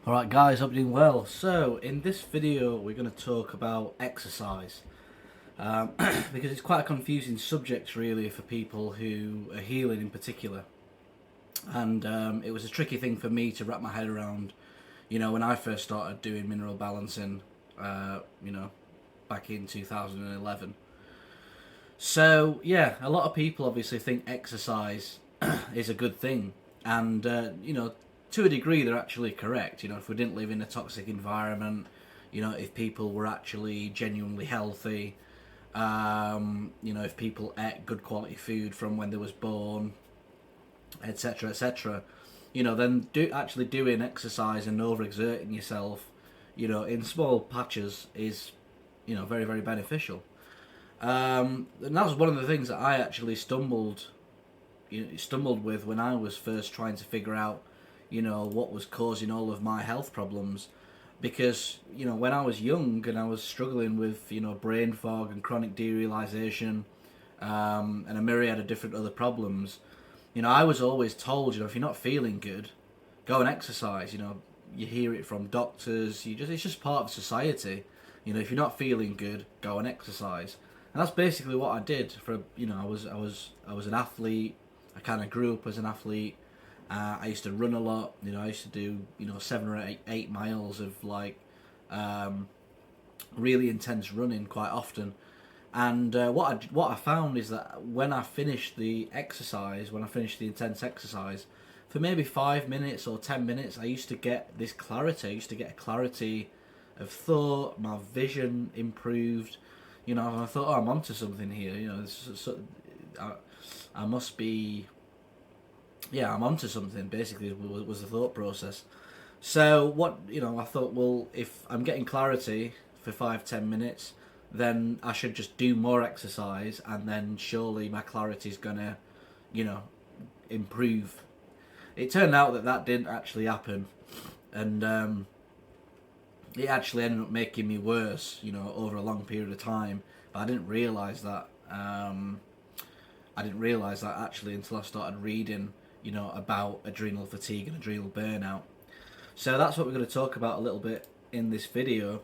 Alright guys, hope you're doing well. So in this video we're going to talk about exercise because it's quite a confusing subject really for people who are healing in particular, and it was a tricky thing for me to wrap my head around, when I first started doing mineral balancing, back in 2011. So yeah, a lot of people obviously think exercise is a good thing, and to a degree they're actually correct. If we didn't live in a toxic environment, if people were actually genuinely healthy, if people ate good quality food from when they was born, etc., etc., then actually doing exercise and overexerting yourself, in small patches is, very, very beneficial. And that was one of the things that I actually stumbled with when I was first trying to figure out, what was causing all of my health problems. Because, when I was young and I was struggling with, brain fog and chronic derealization, and a myriad of different other problems, I was always told, if you're not feeling good, go and exercise. You hear it from doctors. It's just part of society. If you're not feeling good, go and exercise. And that's basically what I did. I was an athlete. I kind of grew up as an athlete. I used to run a lot. I used to do 7 or 8 miles of really intense running quite often. And what I found is that when I finished the intense exercise, for maybe 5 minutes or 10 minutes, I used to get this clarity. I used to get a clarity of thought. My vision improved. And I thought, I'm onto something here. I must be. Yeah, I'm onto something. Basically, was the thought process. So I thought, well, if I'm getting clarity for 5-10 minutes, then I should just do more exercise, and then surely my clarity is gonna, improve. It turned out that didn't actually happen, and it actually ended up making me worse, over a long period of time. But I didn't realise that. Actually until I started reading, about adrenal fatigue and adrenal burnout. So that's what we're going to talk about a little bit in this video,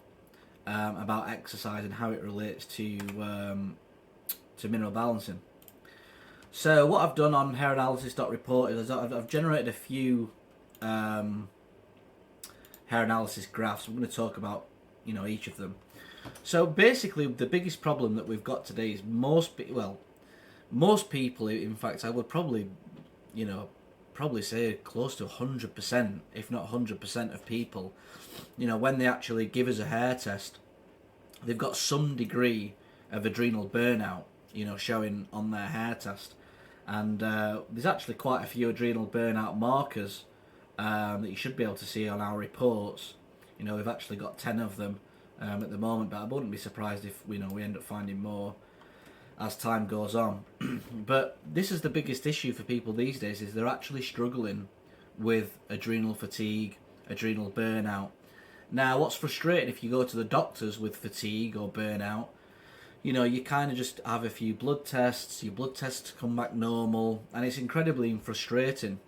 about exercise and how it relates to mineral balancing. So what I've done on hairanalysis.report is I've generated a few hair analysis graphs. I'm going to talk about each of them. So basically, the biggest problem that we've got today is most people, in fact, I would probably say close to 100%, if not 100% of people, when they actually give us a hair test, they've got some degree of adrenal burnout, showing on their hair test. And there's actually quite a few adrenal burnout markers that you should be able to see on our reports. We've actually got 10 of them at the moment, but I wouldn't be surprised if we end up finding more as time goes on. But this is the biggest issue for people these days, is they're actually struggling with adrenal fatigue, adrenal burnout. Now, what's frustrating, if you go to the doctors with fatigue or burnout, you kind of just have a few blood tests, your blood tests come back normal, and it's incredibly frustrating.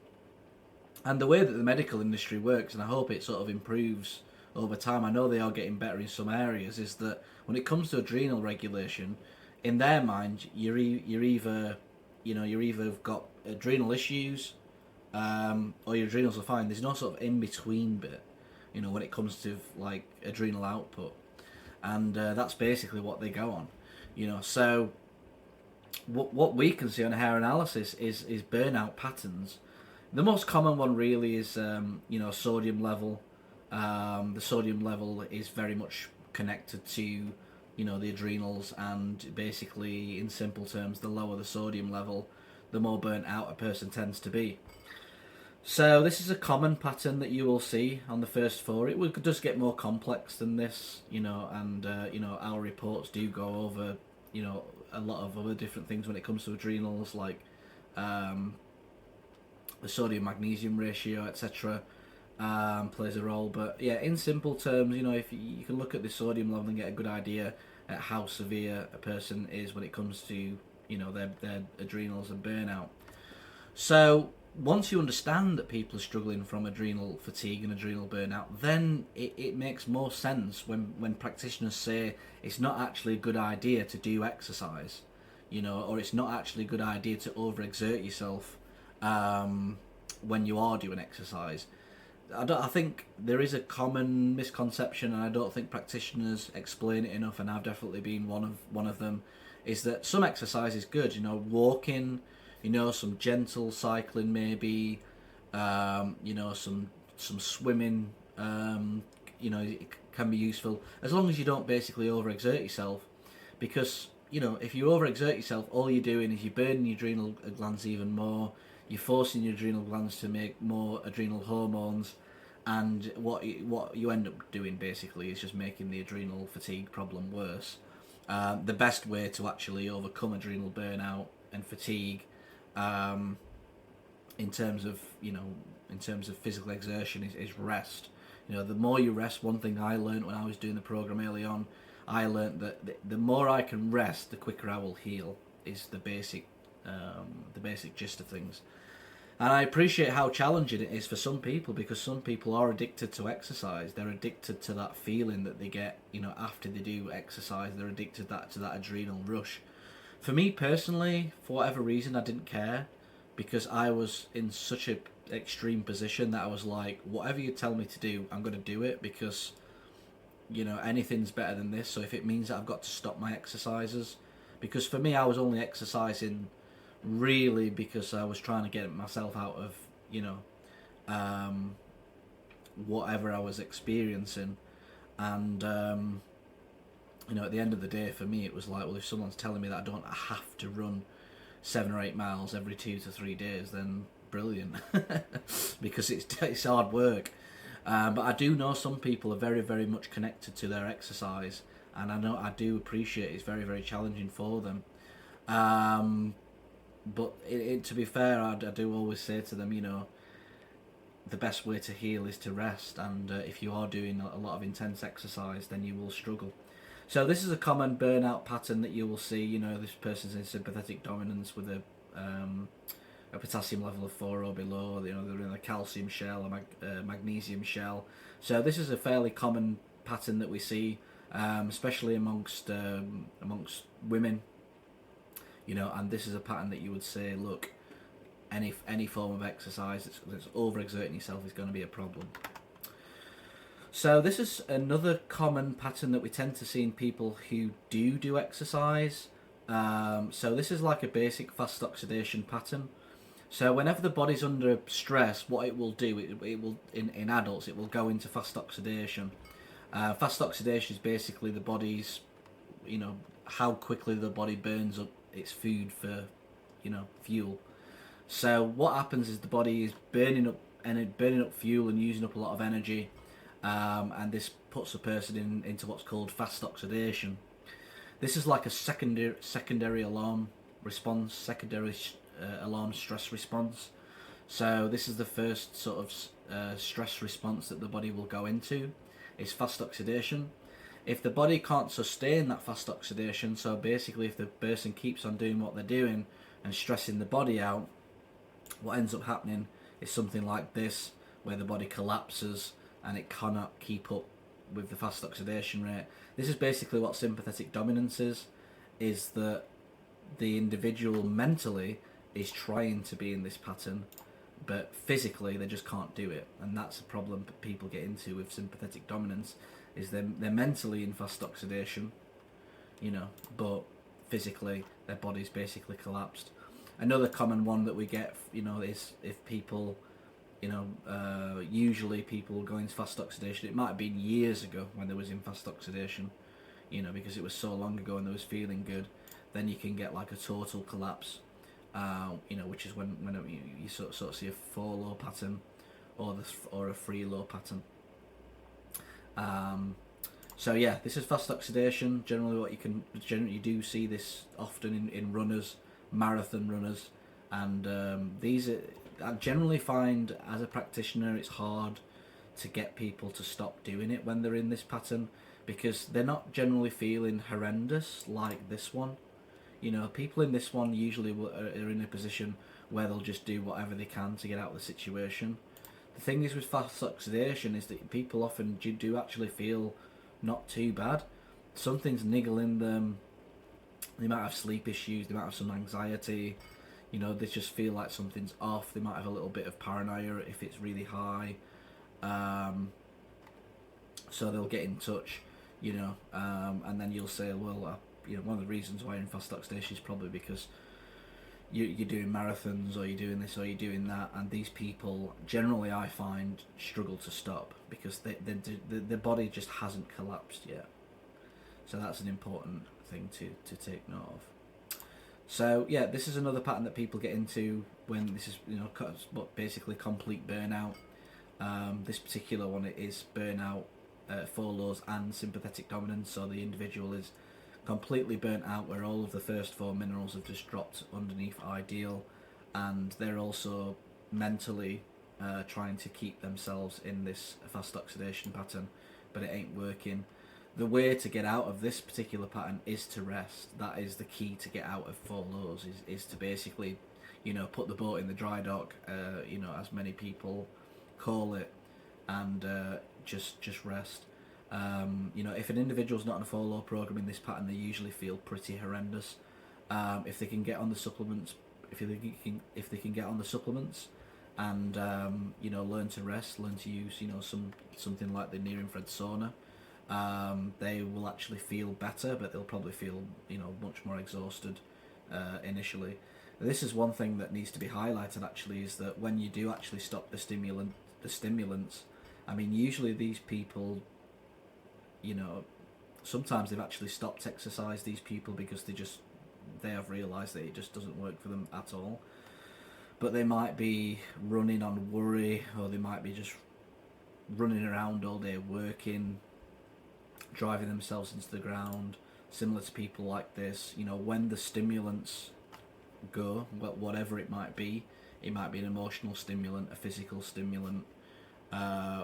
And the way that the medical industry works, and I hope it sort of improves over time, I know they are getting better in some areas, is that when it comes to adrenal regulation, in their mind, you're either got adrenal issues, or your adrenals are fine. There's no sort of in between bit, when it comes to like adrenal output, and that's basically what they go on. So what we can see on hair analysis is burnout patterns. The most common one really is sodium level. The sodium level is very much connected to the adrenals, and basically, in simple terms, the lower the sodium level, the more burnt out a person tends to be. So this is a common pattern that you will see on the first 4. It would just get more complex than this, and our reports do go over a lot of other different things when it comes to adrenals, like the sodium magnesium ratio, etc. Plays a role. But yeah, in simple terms, if you can look at the sodium level and get a good idea at how severe a person is when it comes to their adrenals and burnout. So once you understand that people are struggling from adrenal fatigue and adrenal burnout, then it makes more sense when practitioners say it's not actually a good idea to do exercise, or it's not actually a good idea to overexert yourself when you are doing exercise. I think there is a common misconception, and I don't think practitioners explain it enough, and I've definitely been one of them, is that some exercise is good, walking, some gentle cycling maybe, some swimming, it can be useful as long as you don't basically overexert yourself, because if you overexert yourself, all you're doing is you're burning your adrenal glands even more. You're forcing your adrenal glands to make more adrenal hormones, and what you end up doing basically is just making the adrenal fatigue problem worse. The best way to actually overcome adrenal burnout and fatigue, in terms of physical exertion, is rest. The more you rest, one thing I learned when I was doing the program early on, I learned that the more I can rest, the quicker I will heal. Is the basic gist of things. And I appreciate how challenging it is for some people, because some people are addicted to exercise. They're addicted to that feeling that they get, after they do exercise. They're addicted to that adrenal rush. For me personally, for whatever reason, I didn't care, because I was in such an extreme position that I was like, whatever you tell me to do, I'm going to do it, because, anything's better than this. So if it means that I've got to stop my exercises, because for me, I was only exercising really because I was trying to get myself out of, whatever I was experiencing. And, at the end of the day, for me, it was like, well, if someone's telling me that I don't have to run 7 or 8 miles every 2 to 3 days, then brilliant, because it's hard work. But I do know some people are very, very much connected to their exercise, and I do appreciate it's very, very challenging for them. But to be fair, I do always say to them, the best way to heal is to rest, and if you are doing a lot of intense exercise, then you will struggle. So this is a common burnout pattern that you will see. This person's in sympathetic dominance with a potassium level of 4 or below. They're in a calcium shell or magnesium shell. So this is a fairly common pattern that we see, especially amongst women. And this is a pattern that you would say, look, any form of exercise that's overexerting yourself is going to be a problem. So this is another common pattern that we tend to see in people who do exercise. So this is like a basic fast oxidation pattern. So whenever the body's under stress, what it will do, it will in adults, it will go into fast oxidation. Fast oxidation is basically the body's, how quickly the body burns up its food for, fuel. So what happens is the body is burning up fuel and using up a lot of energy, and this puts a person into what's called fast oxidation. This is like a secondary alarm response, alarm stress response. So this is the first sort of stress response that the body will go into, is fast oxidation. If the body can't sustain that fast oxidation, so basically if the person keeps on doing what they're doing and stressing the body out, what ends up happening is something like this, where the body collapses and it cannot keep up with the fast oxidation rate. This is basically what sympathetic dominance is that the individual mentally is trying to be in this pattern, but physically they just can't do it. And that's a problem that people get into with sympathetic dominance, is they're mentally in fast oxidation, but physically their body's basically collapsed. Another common one that we get, is if people, usually people go into fast oxidation. It might have been years ago when they was in fast oxidation, because it was so long ago and they was feeling good. Then you can get like a total collapse, which is when you sort of see a 4 low pattern or a 3 low pattern. So yeah, this is fast oxidation. Generally, you do see this often in runners, marathon runners, and I generally find as a practitioner it's hard to get people to stop doing it when they're in this pattern, because they're not generally feeling horrendous like this one. People in this one usually are in a position where they'll just do whatever they can to get out of the situation. The thing is with fast oxidation is that people often do actually feel not too bad. Something's niggling them. They might have sleep issues, they might have some anxiety, you know, they just feel like something's off. They might have a little bit of paranoia if it's really high. So they'll get in touch, you know, and then you'll say, well, you know, one of the reasons why you're in fast oxidation is probably because you're doing marathons, or you're doing this, or you're doing that, and these people generally, I find, struggle to stop because their body just hasn't collapsed yet. So that's an important thing to take note of. So yeah, this is another pattern that people get into when this is, you know, basically complete burnout. This particular one is burnout, 4 lows and sympathetic dominance. So the individual is completely burnt out, where all of the first 4 minerals have just dropped underneath ideal, and they're also mentally trying to keep themselves in this fast oxidation pattern, but it ain't working. The way to get out of this particular pattern is to rest. That is the key to get out of 4 lows, is to basically, you know, put the boat in the dry dock, you know, as many people call it, and just rest. You know, if an individual's not on a 4 low program in this pattern, they usually feel pretty horrendous. If they can get on the supplements, if they can get on the supplements, and you know, learn to rest, learn to use, you know, something like the near-infrared sauna, they will actually feel better, but they'll probably feel, you know, much more exhausted initially. This is one thing that needs to be highlighted actually, is that when you do actually stop the stimulants, I mean, usually these people, you know, sometimes they've actually stopped exercise, these people, because they have realised that it just doesn't work for them at all. But they might be running on worry, or they might be just running around all day working, driving themselves into the ground, similar to people like this. You know, when the stimulants go, whatever it might be an emotional stimulant, a physical stimulant,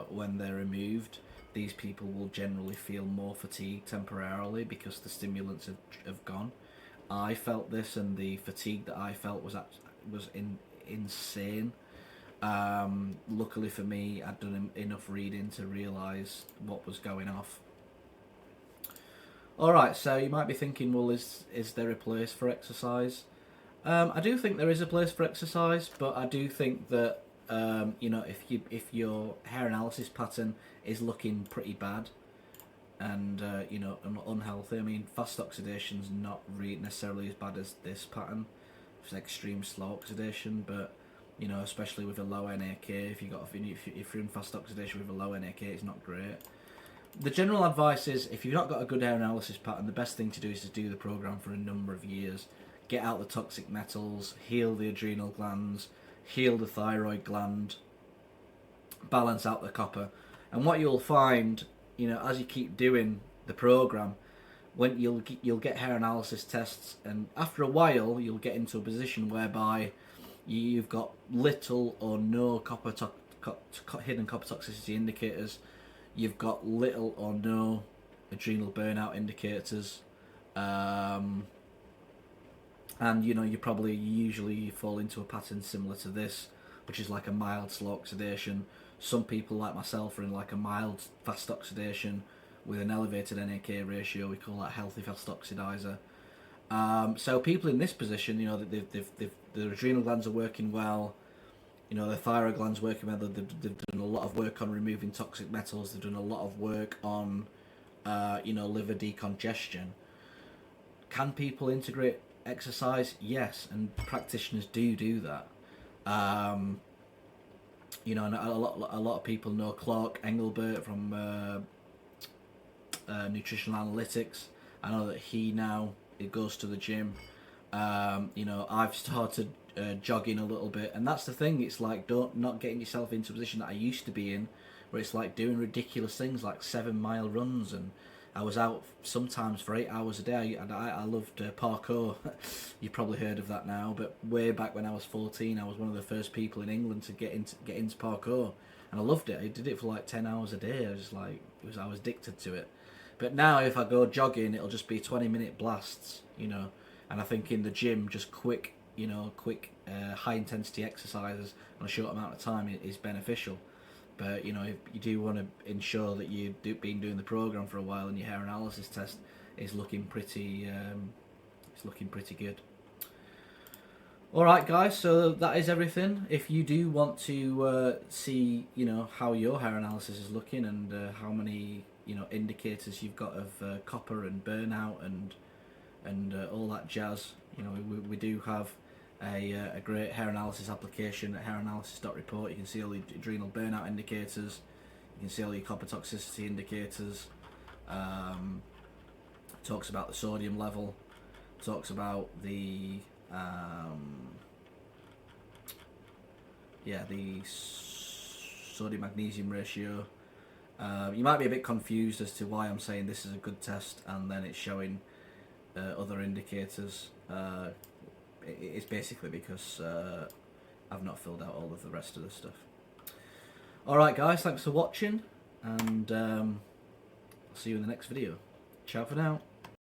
when they're removed, these people will generally feel more fatigued temporarily because the stimulants have gone. I felt this, and the fatigue that I felt was insane. Luckily for me, I'd done enough reading to realise what was going off. Alright, so you might be thinking, well, is there a place for exercise? I do think there is a place for exercise, but I do think that you know, if your hair analysis pattern is looking pretty bad and you know, unhealthy, I mean, fast oxidation's not really necessarily as bad as this pattern. It's extreme slow oxidation, but you know, especially with a low NAK, if you're in fast oxidation with a low NAK, it's not great. The general advice is, if you've not got a good hair analysis pattern, the best thing to do is to do the program for a number of years. Get out the toxic metals, heal the adrenal glands, heal the thyroid gland, balance out the copper. And what you'll find, you know, as you keep doing the program, when you'll get hair analysis tests, and after a while you'll get into a position whereby you've got little or no hidden copper toxicity indicators. You've got little or no adrenal burnout indicators, and you know, you usually fall into a pattern similar to this, which is like a mild slow oxidation. Some people like myself are in like a mild fast oxidation with an elevated NAK ratio. We call that healthy fast oxidizer. So people in this position, you know, their adrenal glands are working well, you know, their thyroid glands working well. They've done a lot of work on removing toxic metals. They've done a lot of work on, you know, liver decongestion. Can people integrate exercise? Yes, and practitioners do that. You know, and a lot of people know Clark Engelbert from Nutritional Analytics. I know that he goes to the gym. You know, I've started jogging a little bit, and that's the thing. It's like not getting yourself into a position that I used to be in, where it's like doing ridiculous things like 7-mile runs, and I was out sometimes for 8 hours a day. And I loved parkour. You've probably heard of that now, but way back when I was 14, I was one of the first people in England to get into parkour, and I loved it. I did it for like 10 hours a day. I was addicted to it. But now if I go jogging, it'll just be 20-minute blasts, you know. And I think in the gym, just quick you know, quick, high intensity exercises on a short amount of time is beneficial. But you know, if you do want to ensure that you've been doing the program for a while and your hair analysis test is looking pretty, good. All right, guys. So that is everything. If you do want to see, you know, how your hair analysis is looking and how many, you know, indicators you've got of copper and burnout and all that jazz, you know, we do have a great hair analysis application at hairanalysis.report. You can see all the adrenal burnout indicators. You can see all your copper toxicity indicators. Talks about the sodium level. Talks about the the sodium magnesium ratio. You might be a bit confused as to why I'm saying this is a good test and then it's showing other indicators. It's basically because I've not filled out all of the rest of the stuff. Alright guys, thanks for watching, and I'll see you in the next video. Ciao for now.